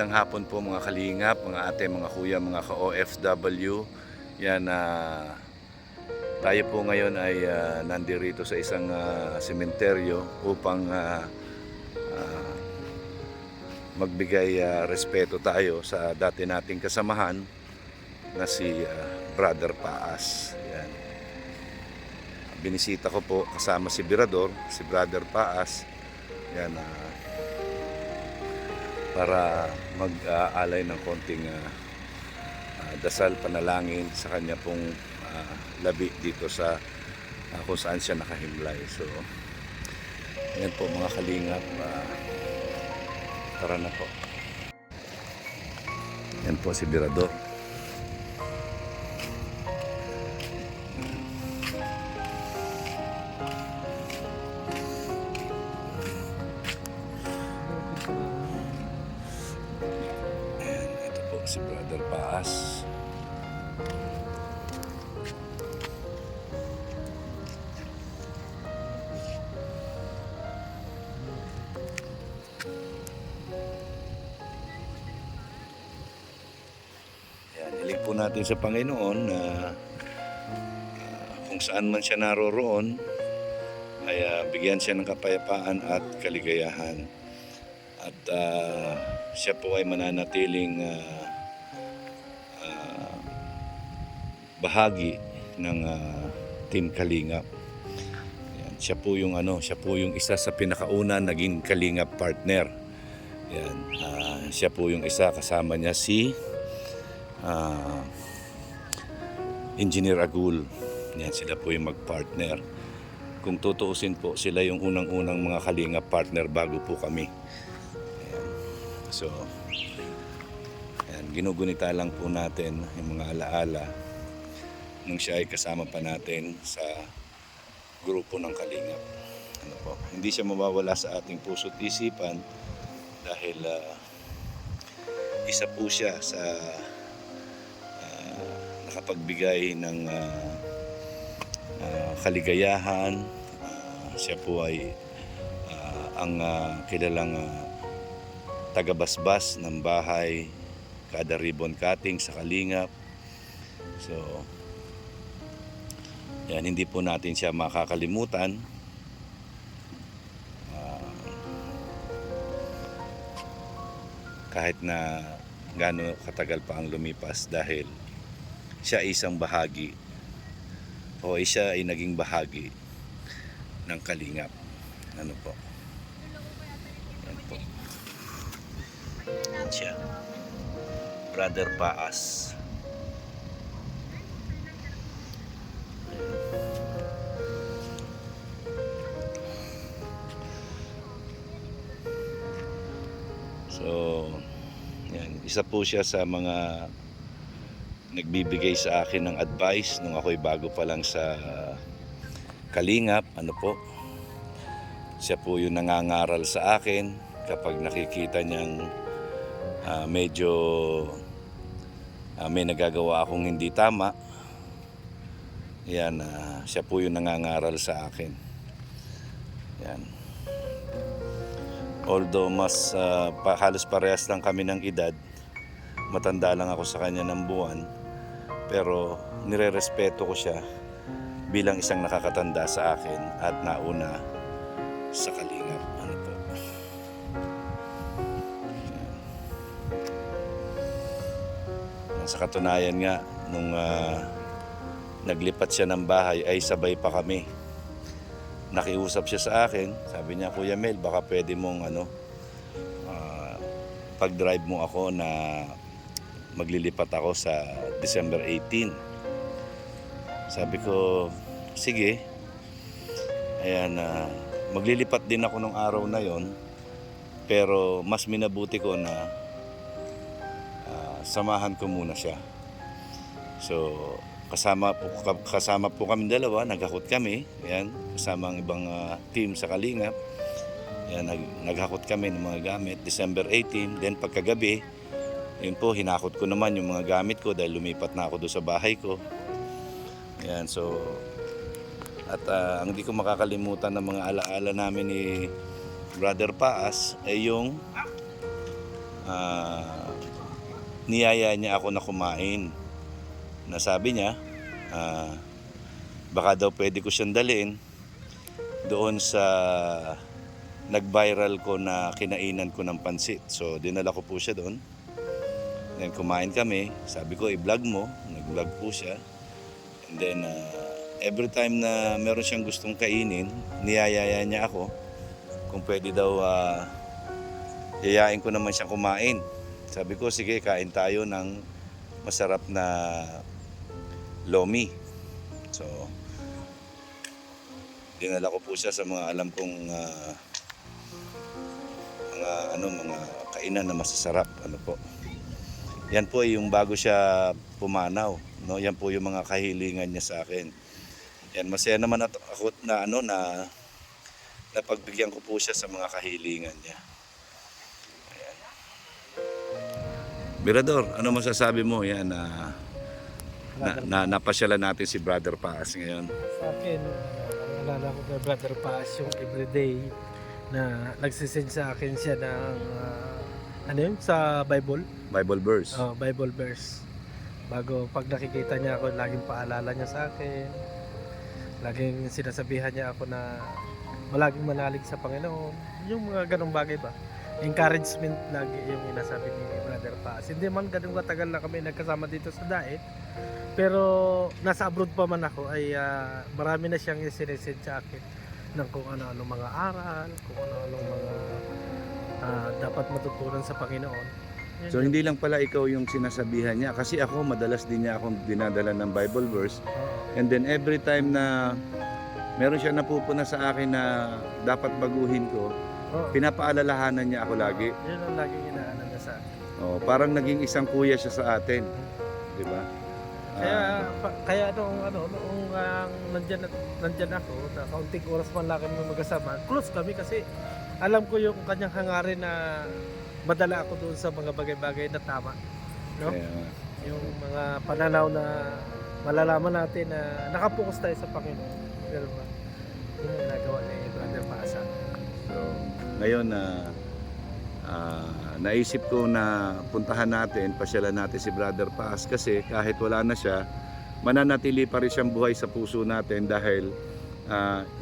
Magandang hapon po mga kalingap, mga ate, mga kuya, mga ka-OFW. Yan, tayo po ngayon ay nandirito sa isang sementeryo upang ah, magbigay respeto tayo sa dati nating kasamahan na si Brother Paas. Yan. Binisita ko po kasama si Birador, si Brother Paas. Yan, para mag-aalay ng konting dasal, panalangin sa kanya pong labi dito sa kung saan siya nakahimlay. So, ayan po mga kalingap, tara na po. Ayan po si Birador. Si Brother Paas. Yan, hiling po natin sa Panginoon na kung saan man siya naroroon ay bigyan siya ng kapayapaan at kaligayahan. At siya po ay mananatiling bahagi ng Team Kalingap. Yan, siya po yung isa sa pinakauna naging Kalingap partner. Yan, siya po yung isa, kasama niya si Engineer Agul. Yan, sila po yung magpartner. Kung tutuusin po, sila yung unang-unang mga Kalingap partner bago po kami. Yan. So, yan, ginugunita lang po natin yung mga alaala nung siya ay kasama pa natin sa grupo ng Kalingap. Ano po, hindi siya mawawala sa ating puso't isipan dahil isa po siya sa nakapagbigay ng kaligayahan. Siya po ay ang kilalang tagabasbas ng bahay kada ribbon cutting sa Kalingap. So, yan, hindi po natin siya makakalimutan. Kahit na gaano katagal pa ang lumipas dahil siya isang bahagi o siya ay naging bahagi ng Kalingap. Ano po? Yan po. Yan siya. Brother Paas. So, yan, isa po siya sa mga nagbibigay sa akin ng advice nung ako'y bago pa lang sa Kalingap. Ano po? Siya po yung nangangaral sa akin kapag nakikita niyang medyo may nagagawa akong hindi tama. Yan, siya po yung nangangaral sa akin. Yan. Although halos parehas lang kami ng edad, matanda lang ako sa kanya ng buwan, pero nirerespeto ko siya bilang isang nakakatanda sa akin at nauna sa Kalingap. Ano po? Sa katunayan nga, nung naglipat siya ng bahay ay sabay pa kami. Nakiusap siya sa akin, sabi niya, Kuya Mel, baka pwede mong pag-drive mo ako na maglilipat ako sa December 18. Sabi ko, sige. Ayan, maglilipat din ako nung araw na yon, pero mas minabuti ko na samahan ko muna siya. So, kasama po kami dalawa, naghakot kami, yan, kasama ang ibang team sa Kalingap. Yan, naghakot kami ng mga gamit, December 18, then pagkagabi, yun po, hinakot ko naman yung mga gamit ko dahil lumipat na ako doon sa bahay ko. Yan, so, at ang hindi ko makakalimutan ng mga alaala namin ni Brother Paas ay yung niyaya niya ako na kumain. Nasabi niya, baka daw pwede ko siyang dalhin doon sa nag-viral ko na kinainan ko ng pansit. So dinala ko po siya doon. Then kumain kami. Sabi ko, i-vlog mo. Nag-vlog po siya. And then every time na meron siyang gustong kainin, niyayaya niya ako kung pwede daw yayain ko naman siyang kumain. Sabi ko, sige, kain tayo ng masarap na lomi. So dinala ko po siya sa mga alam kong mga kainan na masasarap. Ano po? Yan po ay yung bago siya pumanaw, no? Yan po yung mga kahilingan niya sa akin. Yan, masaya naman ako na napagbigyan ko po siya sa mga kahilingan niya. Ayan. Mirador, ano masasabi mo? Yan napasyalan natin si Brother Paas ngayon. Sa akin, naalala ko kay Brother Paas yung everyday na nagsisend sa akin siya ng sa Bible Verse. Bible verse. Bago pag nakikita niya ako, laging paalala niya sa akin, laging sinasabihan niya ako na malaging manalig sa Panginoon, yung mga ganong bagay ba, encouragement lagi yung inasabi ni Brother Paas. Hindi man ganun katagal na kami nagkasama dito sa Daet, pero nasa abroad pa man ako ay marami na siyang isinesend sa akin ng kung ano-ano mga aral, kung ano-ano mga dapat matutunan sa Panginoon. Yan. So hindi lang pala ikaw yung sinasabihan niya, kasi ako madalas din niya akong dinadala ng Bible verse. And then every time na meron siya napupuna sa akin na dapat baguhin ko, pinapaalalahanan niya ako lagi. Yun ang laging inaanan niya sa akin. Parang naging isang kuya siya sa atin. Di ba? Kaya noong nandyan ako, na kaunting oras man lang kami magkasama, close kami kasi alam ko yung kanyang hangarin na madala ako doon sa mga bagay-bagay na tama, no? Yung mga pananaw na malalaman natin na nakapokus tayo sa Panginoon. Pero ba, yun ang nagawa ni Brother Paasa. So, ngayon naisip ko na puntahan natin, pasyalan natin si Brother Paas, kasi kahit wala na siya, mananatili pa rin siyang buhay sa puso natin dahil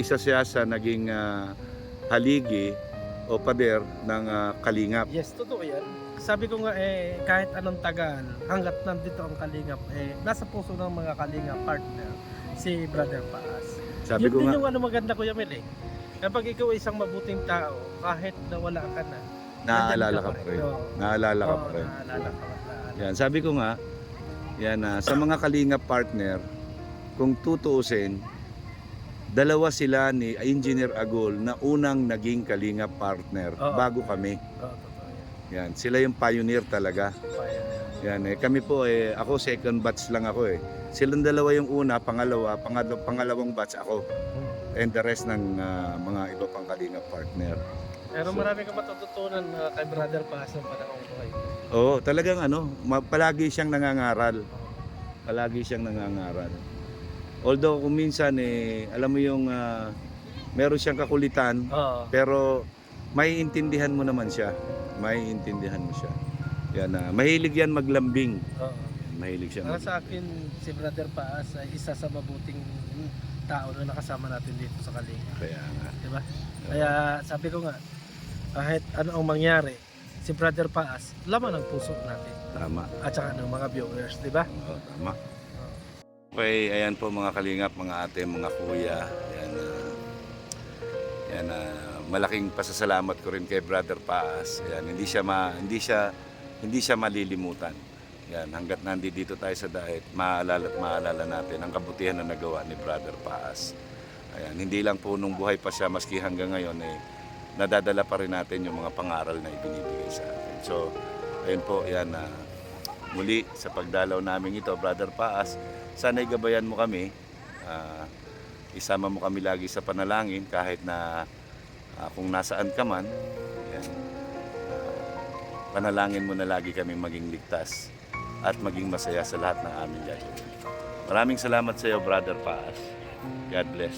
isa siya sa naging haligi o pader ng Kalingap. Yes, totoo yan. Sabi ko nga kahit anong tagal, hanggat nandito ang Kalingap, nasa puso ng mga Kalingap partner si Brother Paas. Sabi Yun ko din nga, yung maganda, Kuya Mel, kapag ikaw ay isang mabuting tao, kahit na wala ka na, naaalala ka pa rin. Naaalala ka pa rin. Naaalala ka pa rin. Yan, sabi ko nga, yan, sa mga Kalingap partner, kung tutuusin, dalawa sila ni Engineer Agul na unang naging Kalingap partner bago kami. Totoo Yan, yan. sila yung pioneer talaga. Yan, kami po ako second batch lang ako . Silang dalawa yung una, pangalawang batch ako. And the rest ng mga iba pang Kalingap partner. Pero marami kang matututunan kay Brother Paas ng panahon ko kayo. Oo, talagang palagi siyang nangangaral. Palagi siyang nangangaral. Although kung minsan alam mo yung meron siyang kakulitan, pero maiintindihan mo naman siya. Maiintindihan mo siya. Yan, mahilig yan maglambing. Mahilig siya. Para sa akin, si Brother Paas ay isa sa mabuting tao na nakasama natin dito sa Kalingap. Kaya nga. Diba? Kaya sabi ko nga, kahit ano ang mangyari, si Brother Paas, laman ang puso natin. Tama. At saka ng mga viewers, di ba? Oo, tama. Okay, ayan po mga Kalingap, mga ate, mga kuya. Yan, malaking pasasalamat ko rin kay Brother Paas. Yan, hindi siya malilimutan. Yan, hangga't nandito tayo sa Daet, maalala natin ang kabutihan na nagawa ni Brother Paas. Ayan, hindi lang po nung buhay pa siya, maski hanggang ngayon nadadala pa rin natin yung mga pangaral na ibinibigay sa atin. So, ayun po, yan, muli sa pagdalaw namin ito, Brother Paas, sana'y gabayan mo kami, isama mo kami lagi sa panalangin kahit na kung nasaan ka man, yan, panalangin mo na lagi kami maging ligtas at maging masaya sa lahat ng aming gagawin. Maraming salamat sa iyo, Brother Paas. God bless.